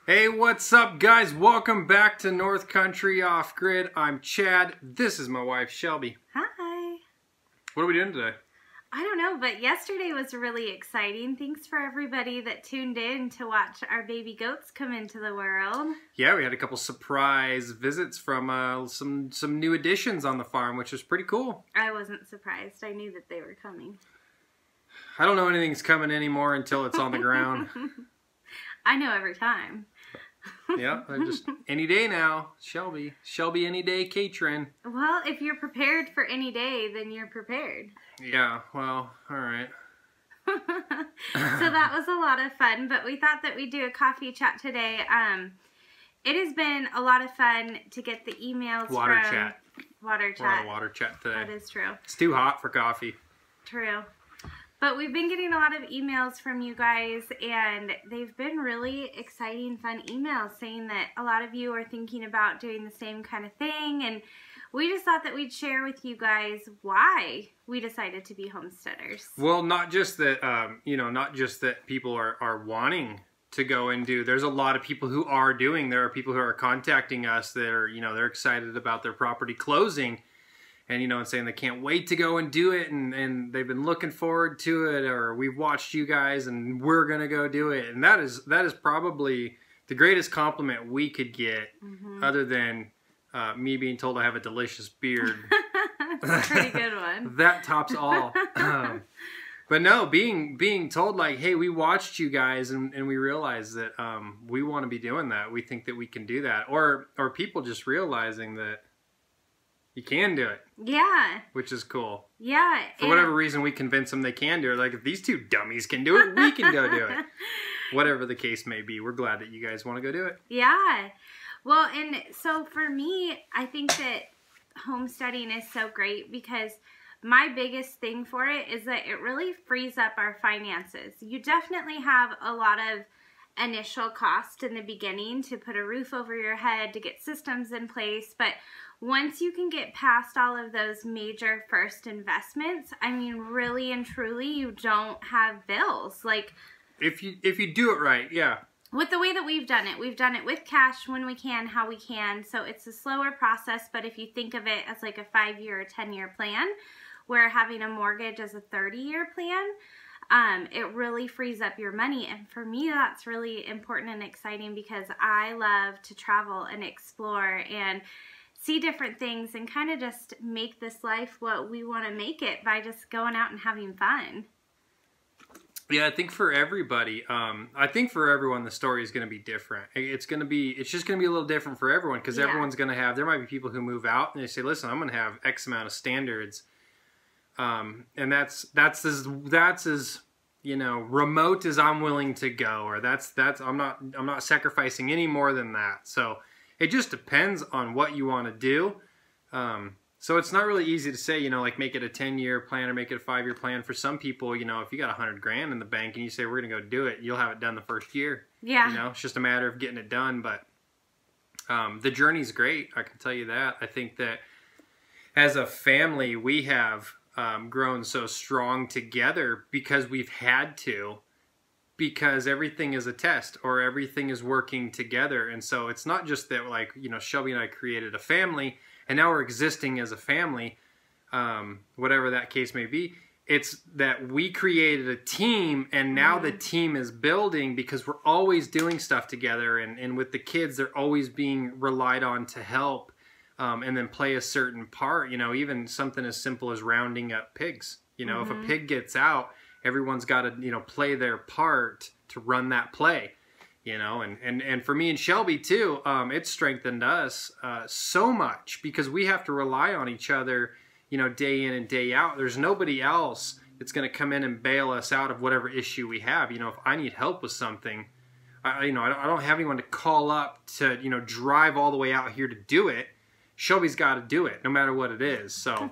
Hey, what's up, guys? Welcome back to North Country Off Grid. I'm Chad. This is my wife, Shelby. Hi. What are we doing today? I don't know, but yesterday was really exciting. Thanks for everybody that tuned in to watch our baby goats come into the world. Yeah, we had a couple surprise visits from some new additions on the farm, which was pretty cool. I wasn't surprised. I knew that they were coming. I don't know anything's coming anymore until it's on the ground. I know every time. Yeah, just any day now. Shelby any day catering. Well, if you're prepared for any day, then you're prepared. Yeah, well, all right. So that was a lot of fun, but we thought that we'd do a coffee chat today. It has been a lot of fun to get the emails Water from... chat. Water We're on chat. a water chat today. That is true. It's too hot for coffee. True. But we've been getting a lot of emails from you guys, and they've been really exciting, fun emails saying that a lot of you are thinking about doing the same kind of thing, and we just thought that we'd share with you guys why we decided to be homesteaders. Well, not just that, not just that people are wanting to go and do. There's a lot of people who are doing. There are people who are contacting us that are, they're excited about their property closing. And, and saying they can't wait to go and do it, and they've been looking forward to it, or we've watched you guys and we're going to go do it. And that is probably the greatest compliment we could get, other than me being told I have a delicious beard. That's a pretty good one. That tops all. But no, being told like, hey, we watched you guys and we realized that we want to be doing that. We think that we can do that. Or people just realizing that you can do it. Yeah. Which is cool. Yeah. For whatever reason, we convince them they can do it. Like, if these two dummies can do it, we can go do it. Whatever the case may be, we're glad that you guys want to go do it. Yeah. Well, and so for me, I think that homesteading is so great because my biggest thing for it is that it really frees up our finances. You definitely have a lot of initial cost in the beginning to put a roof over your head, to get systems in place, but once you can get past all of those major first investments, I mean, really and truly, you don't have bills. Like, if you do it right, yeah. With the way that we've done it with cash when we can, how we can. So it's a slower process, but if you think of it as like a 5-year or 10-year plan, where having a mortgage is a 30-year plan, it really frees up your money. And for me, that's really important and exciting because I love to travel and explore and see different things and kind of just make this life what we want to make it by just going out and having fun. Yeah, I think for everybody, I think for everyone the story is going to be different. It's just going to be a little different for everyone because everyone's going to have, there might be people who move out and they say, listen, I'm going to have X amount of standards. And that's as remote as I'm willing to go, or I'm not sacrificing any more than that. So it just depends on what you want to do. So it's not really easy to say, like make it a 10-year plan or make it a 5-year plan. For some people, if you got $100 grand in the bank and you say, we're going to go do it, you'll have it done the first year. Yeah. It's just a matter of getting it done. But the journey's great. I can tell you that. I think that as a family, we have grown so strong together because we've had to, because everything is a test or everything is working together. And so it's not just that, like, Shelby and I created a family and now we're existing as a family, whatever that case may be. It's that we created a team and now the team is building because we're always doing stuff together. And with the kids, they're always being relied on to help and then play a certain part, even something as simple as rounding up pigs. If a pig gets out, everyone's got to, play their part to run that play, and for me and Shelby too, it's strengthened us so much because we have to rely on each other, day in and day out. There's nobody else that's going to come in and bail us out of whatever issue we have. If I need help with something, I don't have anyone to call up to, drive all the way out here to do it. Shelby's got to do it no matter what it is. So,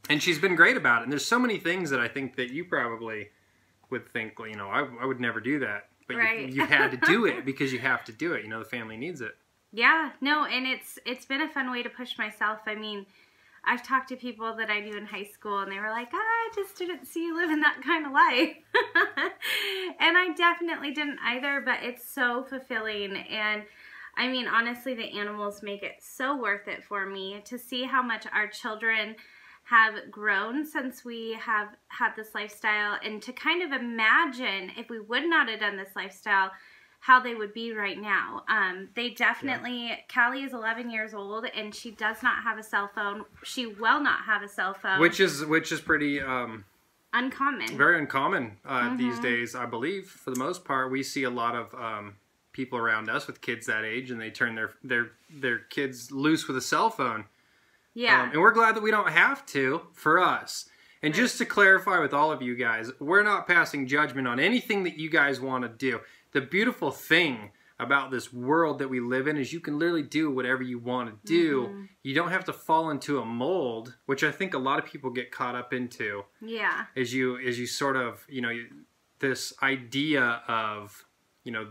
and she's been great about it. And there's so many things that I think that you probably would think, I would never do that. But right. you had to do it because you have to do it. The family needs it. Yeah, no, and it's been a fun way to push myself. I mean, I've talked to people that I knew in high school, and they were like, I just didn't see you living that kind of life. And I definitely didn't either, but it's so fulfilling. And I mean, honestly, the animals make it so worth it for me to see how much our children have grown since we have had this lifestyle, and to kind of imagine if we would not have done this lifestyle, how they would be right now. They definitely, yeah. Callie is 11 years old, and she does not have a cell phone. She will not have a cell phone. Which is pretty... uncommon. Very uncommon these days, I believe. For the most part, we see a lot of people around us with kids that age, and they turn their kids loose with a cell phone. Yeah. And we're glad that we don't have to, for us. And just to clarify with all of you guys, we're not passing judgment on anything that you guys want to do. The beautiful thing about this world that we live in is you can literally do whatever you want to do. Mm-hmm. You don't have to fall into a mold, which I think a lot of people get caught up into. Yeah. As you sort of, this idea of,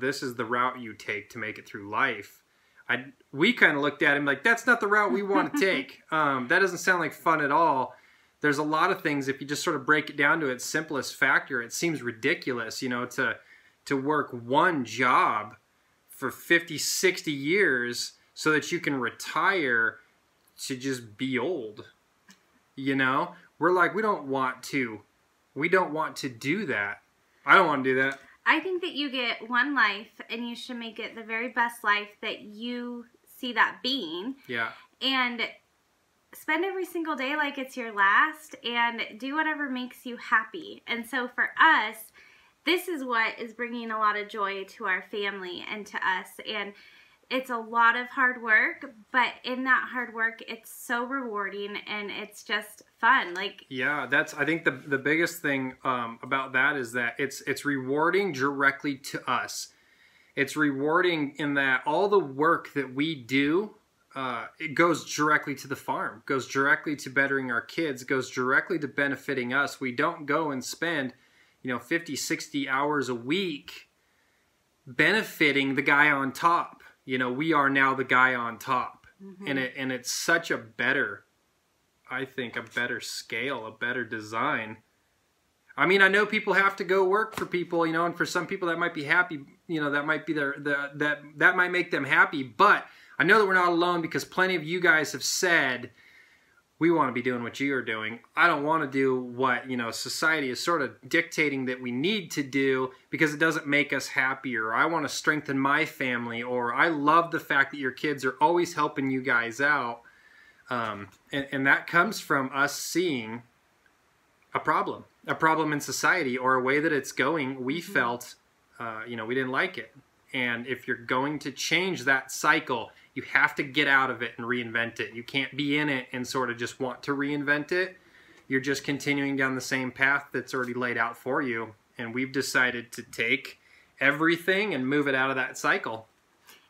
this is the route you take to make it through life. We kind of looked at him like, that's not the route we want to take. That doesn't sound like fun at all. There's a lot of things, if you just sort of break it down to its simplest factor, it seems ridiculous, to work one job for 50, 60 years so that you can retire to just be old. We're like, we don't want to do that. I don't want to do that. I think that you get one life, and you should make it the very best life that you see that being. Yeah. And spend every single day like it's your last, and do whatever makes you happy. And so for us, this is what is bringing a lot of joy to our family and to us. And it's a lot of hard work, but in that hard work, it's so rewarding, and it's just fun. Yeah, I think the biggest thing about that is that it's rewarding directly to us. It's rewarding in that all the work that we do, it goes directly to the farm, goes directly to bettering our kids, goes directly to benefiting us. We don't go and spend 50, 60 hours a week benefiting the guy on top. We are now the guy on top. Mm-hmm. And it's such a better, I think, a better scale, a better design. I mean, I know people have to go work for people, and for some people that might be happy, that might be that might make them happy. But I know that we're not alone, because plenty of you guys have said, we want to be doing what you are doing. I don't want to do what, society is sort of dictating that we need to do because it doesn't make us happier. I want to strengthen my family, or I love the fact that your kids are always helping you guys out. And that comes from us seeing a problem in society, or a way that it's going. We felt, we didn't like it. And if you're going to change that cycle, you have to get out of it and reinvent it. You can't be in it and sort of just want to reinvent it. You're just continuing down the same path that's already laid out for you. And we've decided to take everything and move it out of that cycle.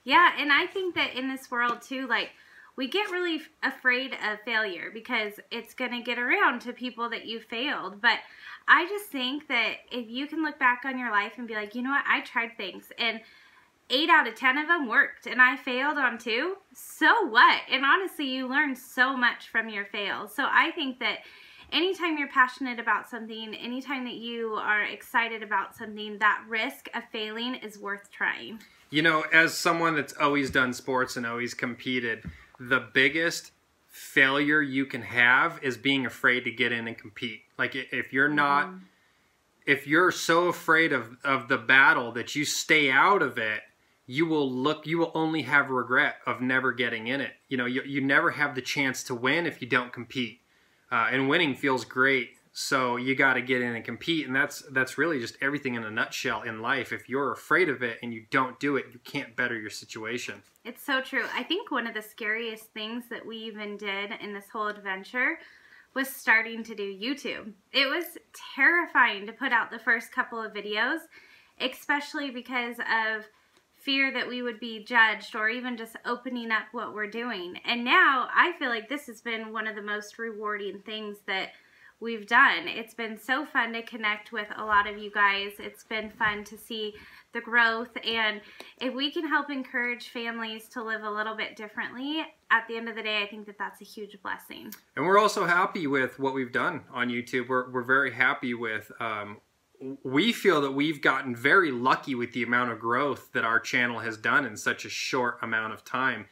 Yeah, and I think that in this world too, we get really afraid of failure because it's going to get around to people that you failed. But I just think that if you can look back on your life and be like, you know what, I tried things, and 8 out of 10 of them worked, and I failed on 2, so what? And honestly, you learn so much from your fails. So I think that anytime you're passionate about something, anytime that you are excited about something, that risk of failing is worth trying. As someone that's always done sports and always competed, the biggest failure you can have is being afraid to get in and compete. If you're not, if you're so afraid of the battle that you stay out of it, you will only have regret of never getting in it. You never have the chance to win if you don't compete. And winning feels great, so you got to get in and compete. And that's really just everything in a nutshell in life. If you're afraid of it and you don't do it, you can't better your situation. It's so true. I think one of the scariest things that we even did in this whole adventure was starting to do YouTube. It was terrifying to put out the first couple of videos, especially because of fear that we would be judged, or even just opening up what we're doing. And now I feel like this has been one of the most rewarding things that we've done. It's been so fun to connect with a lot of you guys. It's been fun to see the growth. And if we can help encourage families to live a little bit differently, at the end of the day, I think that that's a huge blessing. And we're also happy with what we've done on YouTube. We're very happy with, we feel that we've gotten very lucky with the amount of growth that our channel has done in such a short amount of time.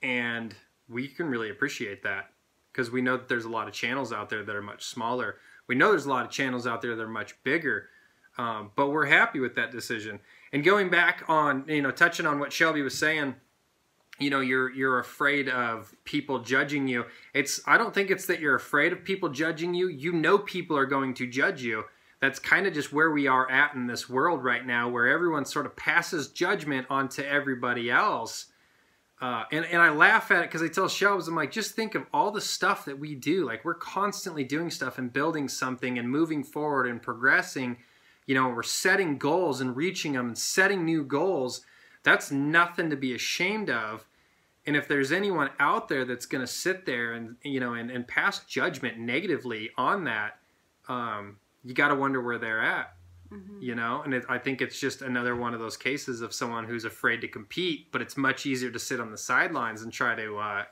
And we can really appreciate that, because we know that there's a lot of channels out there that are much smaller. We know there's a lot of channels out there that are much bigger, but we're happy with that decision. And going back on, touching on what Shelby was saying, you're afraid of people judging you. I don't think it's that you're afraid of people judging you. You know people are going to judge you. That's kind of just where we are at in this world right now, where everyone sort of passes judgment onto everybody else. And I laugh at it because I tell Shelby, I'm like, just think of all the stuff that we do. Like, we're constantly doing stuff and building something and moving forward and progressing. We're setting goals and reaching them and setting new goals. That's nothing to be ashamed of. And if there's anyone out there that's going to sit there and, and pass judgment negatively on that, you got to wonder where they're at. Mm-hmm. And I think it's just another one of those cases of someone who's afraid to compete, but it's much easier to sit on the sidelines and try to,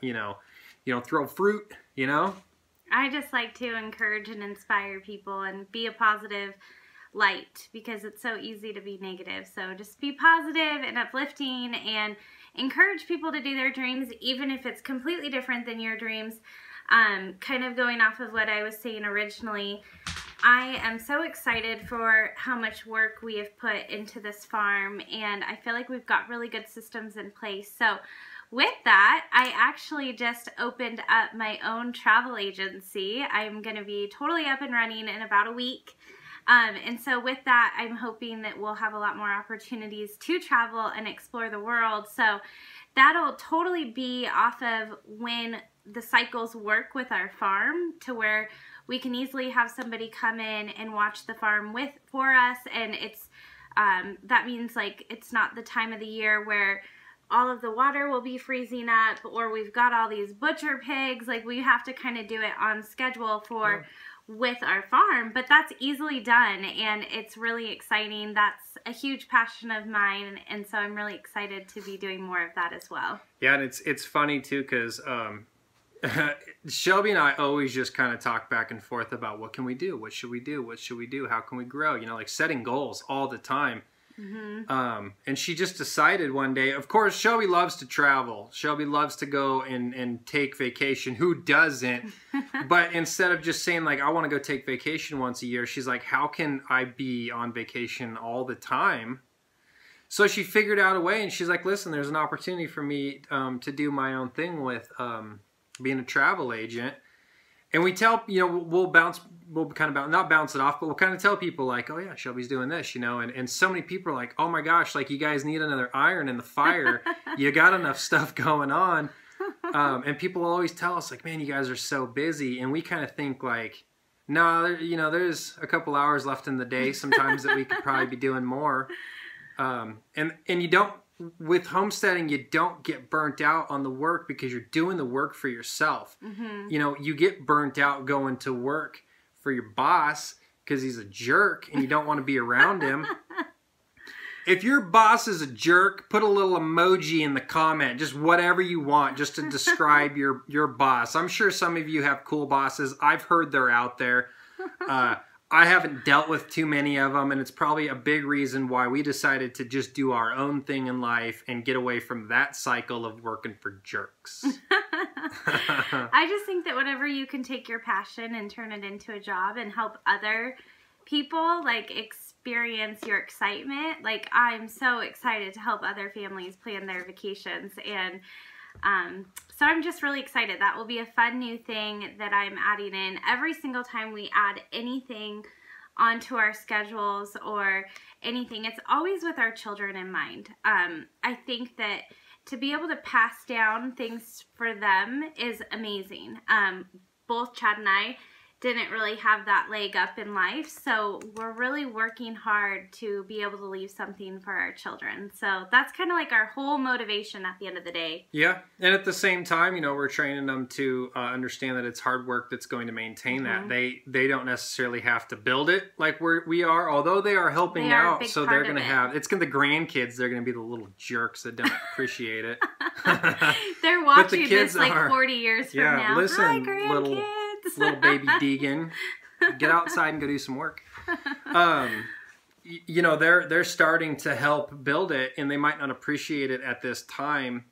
throw fruit, I just like to encourage and inspire people and be a positive light, because it's so easy to be negative. So just be positive and uplifting and encourage people to do their dreams, even if it's completely different than your dreams. Kind of going off of what I was saying originally, I am so excited for how much work we have put into this farm, and I feel like we've got really good systems in place. So with that, I actually just opened up my own travel agency. I'm going to be totally up and running in about a week. And so with that, I'm hoping that we'll have a lot more opportunities to travel and explore the world. So that'll totally be off of when the cycles work with our farm, to where we can easily have somebody come in and watch the farm for us. And it's that means, like, it's not the time of the year where all of the water will be freezing up, or we've got all these butcher pigs. Like, we have to kind of do it on schedule with our farm, but that's easily done, and it's really exciting. That's a huge passion of mine, and so I'm really excited to be doing more of that as well. Yeah, and it's funny too, because Shelby and I always just kind of talk back and forth about what can we do, what should we do, what should we do, how can we grow, like setting goals all the time. Mm-hmm. And she just decided one day, of course, Shelby loves to travel. Shelby loves to go and take vacation. Who doesn't? But instead of just saying, like, I want to go take vacation once a year, she's like, how can I be on vacation all the time? So she figured out a way, and she's like, listen, there's an opportunity for me to do my own thing with being a travel agent. And we tell, we'll kind of not bounce it off, but we'll kind of tell people, like, oh yeah, Shelby's doing this, and so many people are like, oh my gosh, like, you guys need another iron in the fire. You got enough stuff going on. And people will always tell us, like, man, you guys are so busy. And we kind of think, like, no, there's a couple hours left in the day sometimes that we could probably be doing more. And you don't, with homesteading, you don't get burnt out on the work because you're doing the work for yourself. Mm-hmm. You get burnt out going to work for your boss because he's a jerk and you don't want to be around him. If your boss is a jerk, put a little emoji in the comment, just whatever you want, just to describe your boss. I'm sure some of you have cool bosses. I've heard they're out there. I haven't dealt with too many of them, and it's probably a big reason why we decided to just do our own thing in life and get away from that cycle of working for jerks. I just think that whenever you can take your passion and turn it into a job and help other people, like, experience your excitement, like, I'm so excited to help other families plan their vacations. And so I'm just really excited. That will be a fun new thing that I'm adding in every single time we add anything onto our schedules or anything. It's always with our children in mind. I think that to be able to pass down things for them is amazing. Both Chad and I didn't really have that leg up in life. So we're really working hard to be able to leave something for our children. So that's kind of like our whole motivation at the end of the day. Yeah. And at the same time, you know, we're training them to understand that it's hard work that's going to maintain that. They don't necessarily have to build it like we are, although they are helping out. So they're going to have, it's going to, the grandkids, they're going to be the little jerks that don't appreciate it. They're watching this like 40 years from now. Listen, hi, grandkids. Little baby Deegan, get outside and go do some work. You know, they're starting to help build it, and they might not appreciate it at this time,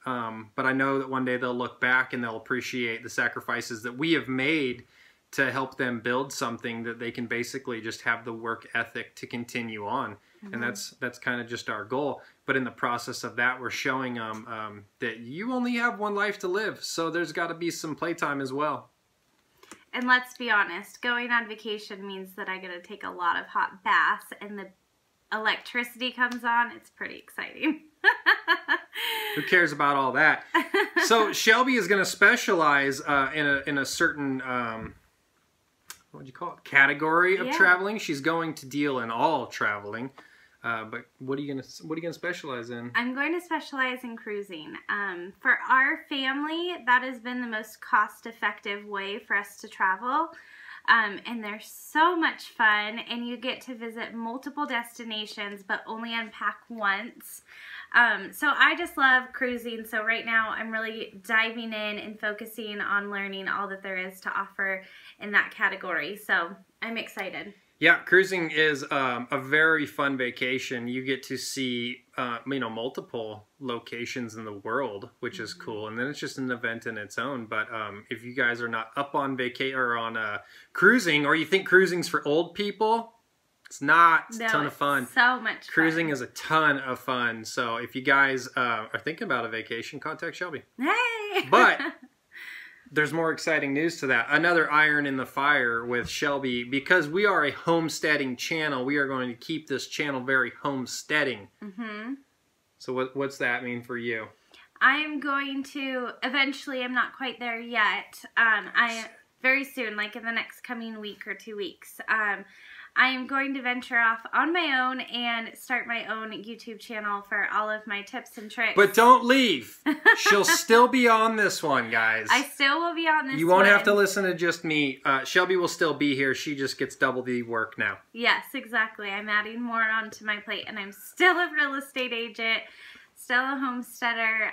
but I know that one day they'll look back and they'll appreciate the sacrifices that we have made to help them build something that they can basically just have the work ethic to continue on. And that's kind of just our goal. But in the process of that, we're showing them that you only have one life to live, so there's got to be some playtime as well. And let's be honest, going on vacation means that I get to take a lot of hot baths, and the electricity comes on. It's pretty exciting. Who cares about all that? So Shelby is going to specialize in a certain what would you call it, category of traveling. She's going to deal in all traveling. But what are you gonna specialize in? I'm going to specialize in cruising. For our family, that has been the most cost-effective way for us to travel. And they're so much fun, and you get to visit multiple destinations, but only unpack once. So I just love cruising. So right now I'm really diving in and focusing on learning all that there is to offer in that category. So I'm excited. Yeah, cruising is a very fun vacation. You get to see, you know, multiple locations in the world, which is cool. And then it's just an event in its own. But if you guys are not up on vacation or on cruising, or you think cruising's for old people, it's not. It's a ton of fun. So much fun. Cruising is a ton of fun. So if you guys are thinking about a vacation, contact Shelby. Hey! But there's more exciting news to that. Another iron in the fire with Shelby. Because we are a homesteading channel, we are going to keep this channel very homesteading. So what's that mean for you? I'm going to, eventually, I'm not quite there yet. Very soon, like in the next coming week or 2 weeks, I am going to venture off on my own and start my own YouTube channel for all of my tips and tricks. But don't leave. She'll still be on this one, guys. I still will be on this one. You won't have to listen to just me. Shelby will still be here. She just gets double the work now. Yes, exactly. I'm adding more onto my plate, and I'm still a real estate agent, still a homesteader.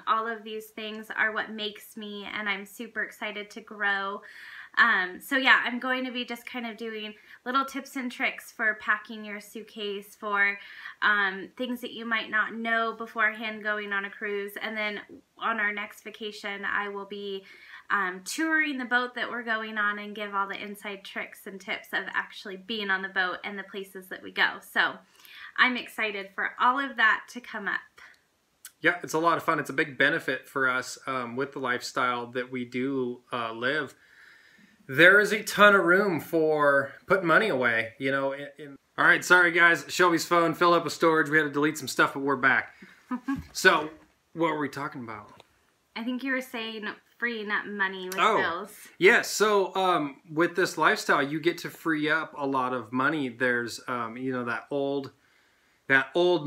All of these things are what makes me, and I'm super excited to grow. So yeah, I'm going to be just kind of doing little tips and tricks for packing your suitcase, for things that you might not know beforehand going on a cruise. And then on our next vacation, I will be touring the boat that we're going on and give all the inside tricks and tips of actually being on the boat and the places that we go. So I'm excited for all of that to come up. Yeah, it's a lot of fun. It's a big benefit for us with the lifestyle that we do live. There is a ton of room for putting money away, you know. All right, sorry guys, Shelby's phone filled up with storage. We had to delete some stuff, but we're back. So, what were we talking about? I think you were saying freeing up money with bills. Yeah, so with this lifestyle, you get to free up a lot of money. There's, you know, that old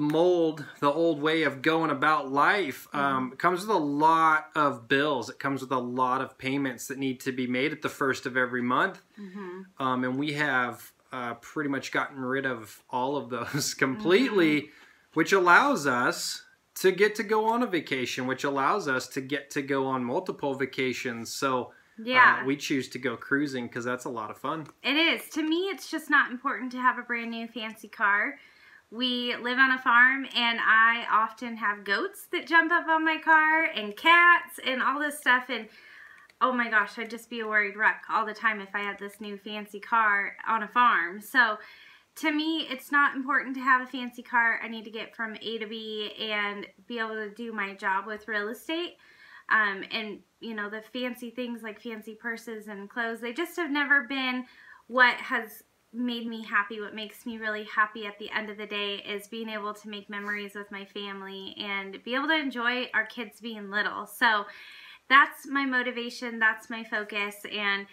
mold, the old way of going about life comes with a lot of bills. It comes with a lot of payments that need to be made at the first of every month. And we have pretty much gotten rid of all of those completely, which allows us to get to go on a vacation, which allows us to get to go on multiple vacations. So yeah, we choose to go cruising because that's a lot of fun. It is. To me, it's just not important to have a brand new fancy car. We live on a farm, and I often have goats that jump up on my car, and cats, and all this stuff, and oh my gosh, I'd just be a worried wreck all the time if I had this new fancy car on a farm. So to me, it's not important to have a fancy car. I need to get from A to B and be able to do my job with real estate. And, you know, the fancy things like fancy purses and clothes, they just have never been what has made me happy. What makes me really happy at the end of the day is being able to make memories with my family and be able to enjoy our kids being little. So that's my motivation, that's my focus, and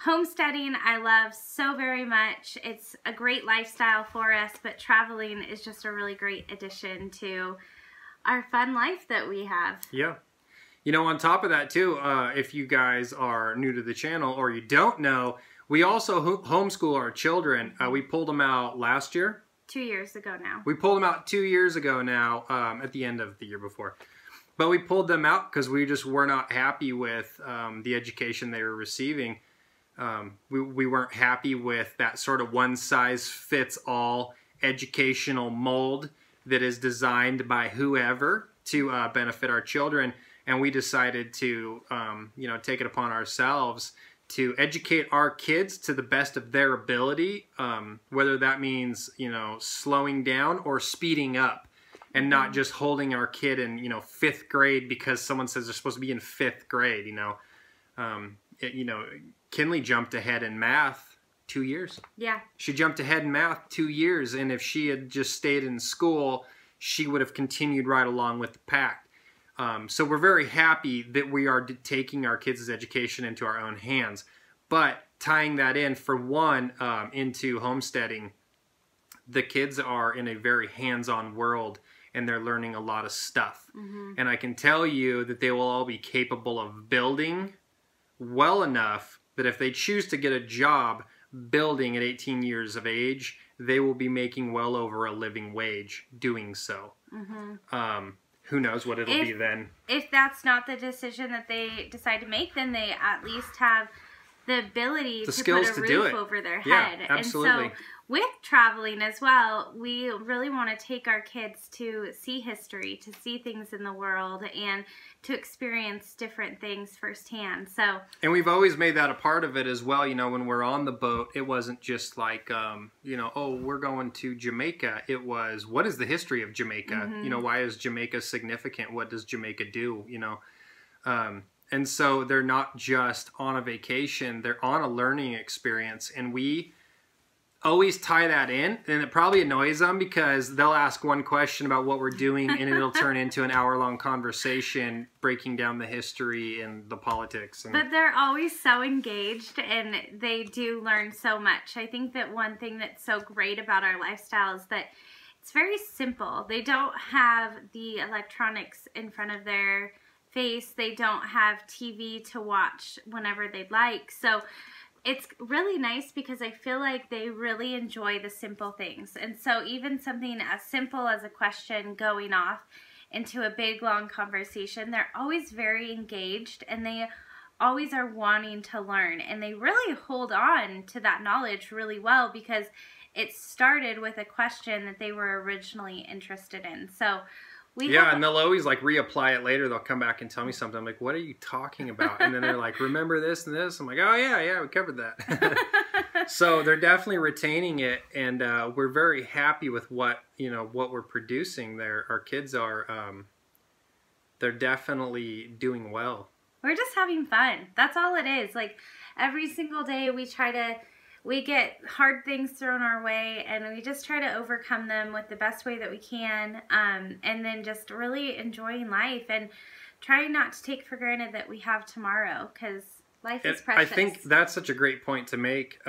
homesteading I love so very much. It's a great lifestyle for us, but traveling is just a really great addition to our fun life that we have. Yeah. You know, on top of that too, if you guys are new to the channel or you don't know, we also homeschool our children. We pulled them out last year. 2 years ago now. We pulled them out 2 years ago now, at the end of the year before. But we pulled them out because we just were not happy with the education they were receiving. We weren't happy with that sort of one-size-fits-all educational mold that is designed by whoever to benefit our children. And we decided to, you know, take it upon ourselves to educate our kids to the best of their ability, whether that means, you know, slowing down or speeding up, and not just holding our kid in, you know, 5th grade because someone says they're supposed to be in 5th grade, you know. You know, Kinley jumped ahead in math 2 years. Yeah. She jumped ahead in math 2 years, and if she had just stayed in school, she would have continued right along with the pack. So we're very happy that we are taking our kids' education into our own hands. But tying that in, for one, into homesteading, the kids are in a very hands-on world, and they're learning a lot of stuff. And I can tell you that they will all be capable of building well enough that if they choose to get a job building at 18 years of age, they will be making well over a living wage doing so. Who knows what it'll be then. If that's not the decision that they decide to make, then they at least have the ability to put a roof over their head. Yeah, absolutely. And so with traveling as well, we really want to take our kids to see history, to see things in the world, and to experience different things firsthand. So, and we've always made that a part of it as well. You know, when we're on the boat, it wasn't just like, you know, oh, we're going to Jamaica. It was, what is the history of Jamaica? You know, why is Jamaica significant? What does Jamaica do? You know, and so they're not just on a vacation, they're on a learning experience. And we always tie that in, and it probably annoys them because they'll ask one question about what we're doing and it'll turn into an hour-long conversation breaking down the history and the politics. But they're always so engaged, and they do learn so much. I think that one thing that's so great about our lifestyle is that it's very simple. They don't have the electronics in front of their face. They don't have TV to watch whenever they'd like. So it's really nice because I feel like they really enjoy the simple things. And so even something as simple as a question going off into a big, long conversation, they're always very engaged, and they always are wanting to learn. And they really hold on to that knowledge really well because it started with a question that they were originally interested in. So and they'll always like reapply it later. They'll come back and tell me something. I'm like, what are you talking about? And then they're like, remember this and this? I'm like, oh yeah, we covered that. So they're definitely retaining it, and we're very happy with what we're producing there. Our kids are, they're definitely doing well. We're just having fun. That's all it is. Like every single day we get hard things thrown our way, and we just try to overcome them with the best way that we can, and then just really enjoying life and trying not to take for granted that we have tomorrow, because life is precious. I think that's such a great point to make,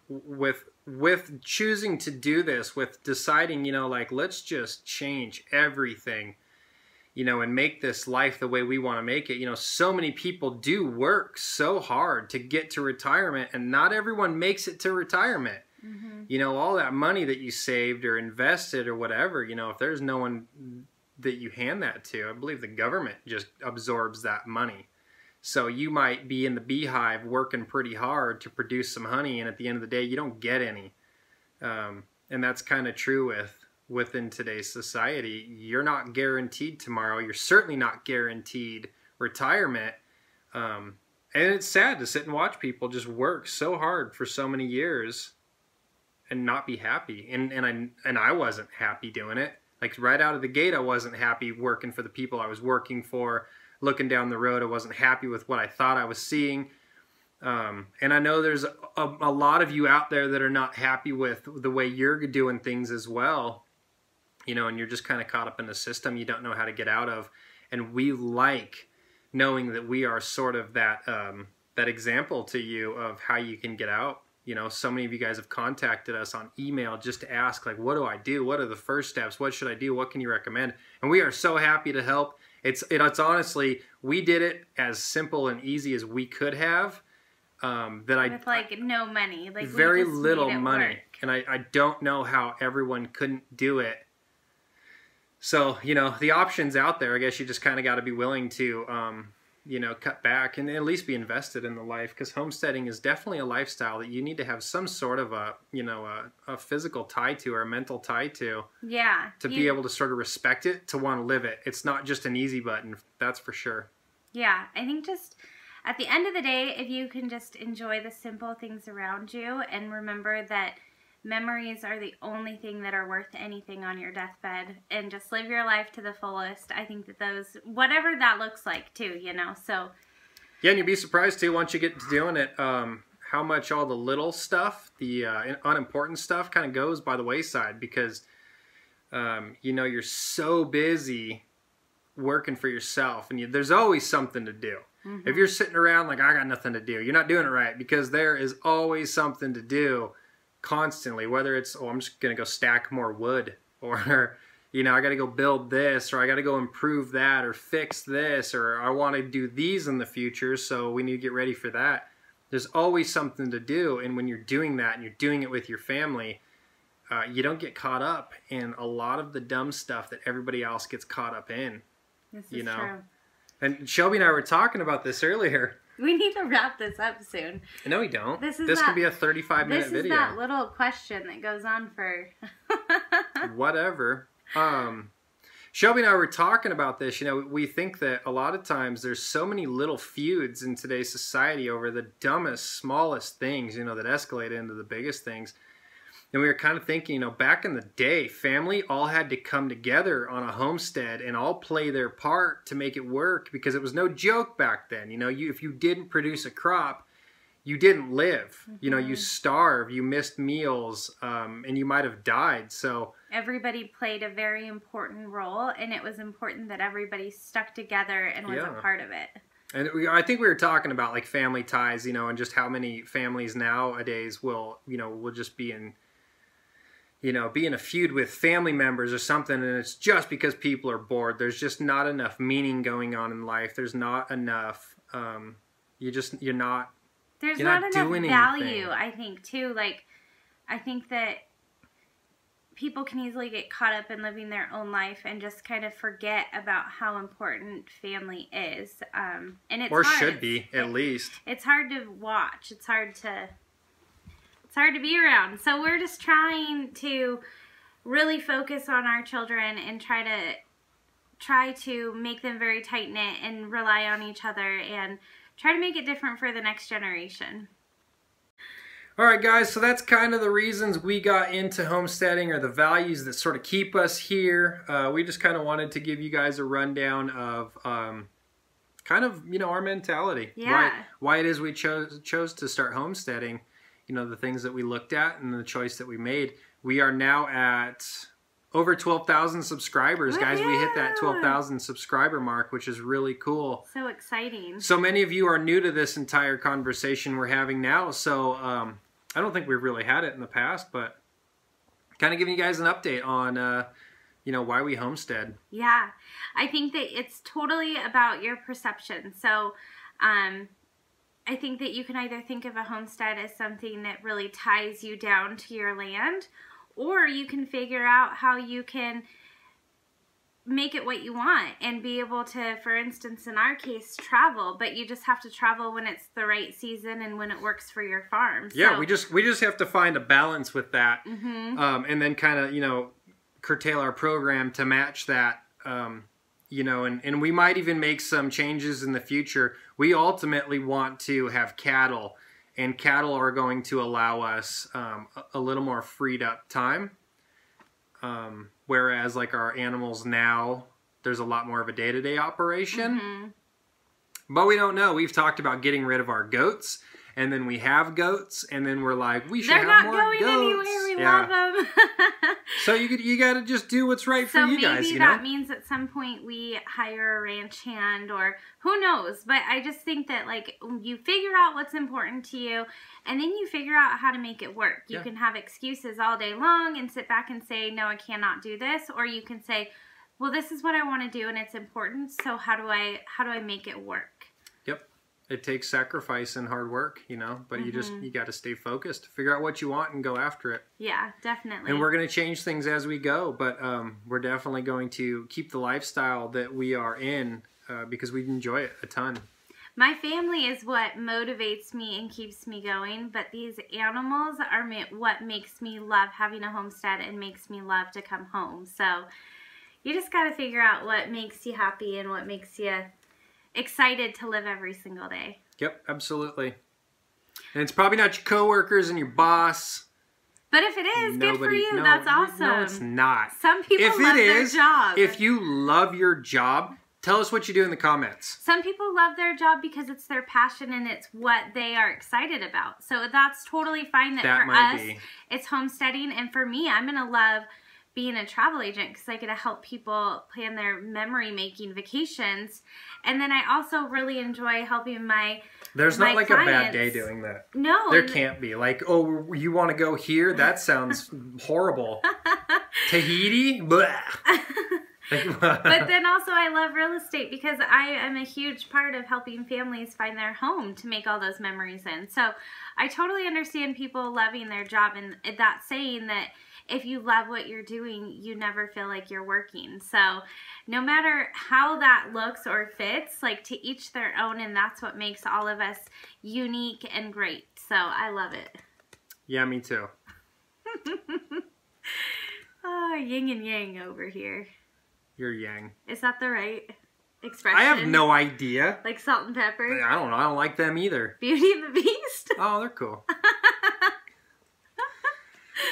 with choosing to do this, with deciding, like, let's just change everything, and make this life the way we want to make it. So many people do work so hard to get to retirement, and not everyone makes it to retirement. All that money that you saved or invested or whatever, if there's no one that you hand that to, I believe the government just absorbs that money. So you might be in the beehive working pretty hard to produce some honey, and at the end of the day, you don't get any. And that's kind of true within today's society. You're not guaranteed tomorrow. You're certainly not guaranteed retirement. And it's sad to sit and watch people just work so hard for so many years and not be happy. And I wasn't happy doing it. Like right out of the gate, I wasn't happy working for the people I was working for. Looking down the road, I wasn't happy with what I thought I was seeing. And I know there's a lot of you out there that are not happy with the way you're doing things as well. And you're just kind of caught up in the system you don't know how to get out of. And we like knowing that we are sort of that example to you of how you can get out. You know, so many of you guys have contacted us on email just to ask, like, what do I do? What are the first steps? What should I do? What can you recommend? And we are so happy to help. It's honestly, we did it as simple and easy as we could have. With like no money, like very we just little made it money, work. and I don't know how everyone couldn't do it. So, you know, the options out there. I guess you just kind of got to be willing to, you know, cut back and at least be invested in the life, because homesteading is definitely a lifestyle that you need to have some sort of a, you know, a physical tie to, or a mental tie to. Yeah. To be able to sort of respect it, to want to live it. It's not just an easy button, that's for sure. Yeah, I think just at the end of the day, if you can just enjoy the simple things around you and remember that memories are the only thing that are worth anything on your deathbed, and just live your life to the fullest, I think that those, whatever that looks like too, you know, so. Yeah, and you'd be surprised too, once you get to doing it, how much all the little stuff, the unimportant stuff kind of goes by the wayside, because, you know, you're so busy working for yourself, and there's always something to do. Mm-hmm. If you're sitting around like, I got nothing to do, you're not doing it right, because there is always something to do constantly, whether it's, oh, I'm just going to go stack more wood, or, you know, I got to go build this, or I got to go improve that, or fix this, or I want to do these in the future, so we need to get ready for that. There's always something to do, and when you're doing that and you're doing it with your family, you don't get caught up in a lot of the dumb stuff that everybody else gets caught up in. This is true. And Shelby and I were talking about this earlier. We need to wrap this up soon. No, we don't. This could be a 35-minute video. This is that little question that goes on for... Whatever. Shelby and I were talking about this. You know, we think that a lot of times there's so many little feuds in today's society over the dumbest, smallest things, you know, that escalate into the biggest things. And we were kind of thinking, you know, back in the day, family all had to come together on a homestead and all play their part to make it work, because it was no joke back then. You know, if you didn't produce a crop, you didn't live. Mm-hmm. You know, you starved, you missed meals, and you might have died. So everybody played a very important role, and it was important that everybody stuck together and was a part of it. And I think we were talking about like family ties, you know, and just how many families nowadays will just be in, you know, be in a feud with family members or something, and it's just because people are bored. There's just not enough meaning going on in life. There's not enough, you're not There's not enough value, I think, too. Like, I think that people can easily get caught up in living their own life and just kind of forget about how important family is. And it's or hard. Should be, at least. It's hard to watch. It's hard to be around. So we're just trying to really focus on our children and try to make them very tight-knit and rely on each other and try to make it different for the next generation. All right, guys, so that's kind of the reasons we got into homesteading, or the values that sort of keep us here. We just kind of wanted to give you guys a rundown of kind of, you know, our mentality. Yeah. Why it is we chose to start homesteading. You know, the things that we looked at and the choice that we made. We are now at over 12,000 subscribers, guys. We hit that 12,000 subscriber mark, which is really cool. So exciting. So many of you are new to this entire conversation we're having now. So I don't think we've really had it in the past, but kind of giving you guys an update on, you know, why we homestead. Yeah, I think that it's totally about your perception. So, I think that you can either think of a homestead as something that really ties you down to your land, or you can figure out how you can make it what you want and be able to, for instance, in our case, travel, but you just have to travel when it's the right season and when it works for your farm. Yeah, we just have to find a balance with that, mm-hmm. And then kind of, you know, curtail our program to match that. You know, and we might even make some changes in the future. We ultimately want to have cattle, and cattle are going to allow us a little more freed up time. Whereas like our animals now, there's a lot more of a day-to-day operation. Mm-hmm. But we don't know. We've talked about getting rid of our goats and then we have goats, and then we're like, we should They're have not more going goats. anywhere. We love them. So you got to just do what's right for you guys. So maybe that means at some point we hire a ranch hand, or who knows. But I just think that, like, you figure out what's important to you, and then you figure out how to make it work. You can have excuses all day long and sit back and say, no, I cannot do this. Or you can say, well, this is what I want to do, and it's important. So how do I make it work? Yep. It takes sacrifice and hard work, but you got to stay focused, figure out what you want and go after it. Yeah, definitely. And we're going to change things as we go, but we're definitely going to keep the lifestyle that we are in because we enjoy it a ton. My family is what motivates me and keeps me going, but these animals are what makes me love having a homestead and makes me love to come home. So you just got to figure out what makes you happy and what makes you excited to live every single day. Yep, absolutely. And it's probably not your coworkers and your boss. But if it is, good for you. No, that's awesome. No, it's not. Some people love their job. If you love your job, tell us what you do in the comments. Some people love their job because it's their passion and it's what they are excited about. So that's totally fine. That for us, it's homesteading. And for me, I'm going to love being a travel agent because I get to help people plan their memory-making vacations. And then I also really enjoy helping my There's not like clients. A bad day doing that. No. There can't be. Like, oh, you want to go here? That sounds horrible. Tahiti? Blah. But then also I love real estate because I am a huge part of helping families find their home to make all those memories in. So I totally understand people loving their job, and that saying that if you love what you're doing, you never feel like you're working. So no matter how that looks or fits, like, to each their own, and that's what makes all of us unique and great. So I love it. Yeah, me too. Oh, yin and yang over here. You're yang. Is that the right expression? I have no idea. Like salt and pepper? I don't know. I don't like them either. Beauty and the Beast? Oh, they're cool.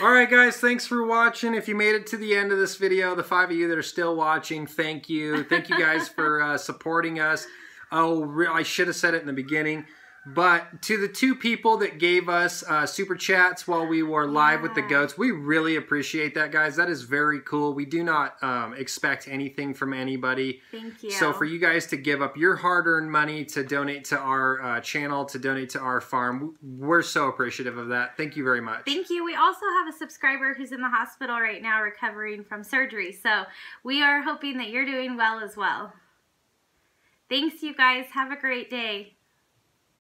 Alright guys, thanks for watching. If you made it to the end of this video, the 5 of you that are still watching, thank you. Thank you guys for supporting us. Oh, I should have said it in the beginning. But to the 2 people that gave us super chats while we were live with the goats, we really appreciate that, guys. That is very cool. We do not expect anything from anybody. Thank you. So for you guys to give up your hard-earned money to donate to our channel, to donate to our farm, we're so appreciative of that. Thank you very much. Thank you. We also have a subscriber who's in the hospital right now recovering from surgery. So we are hoping that you're doing well as well. Thanks, you guys. Have a great day.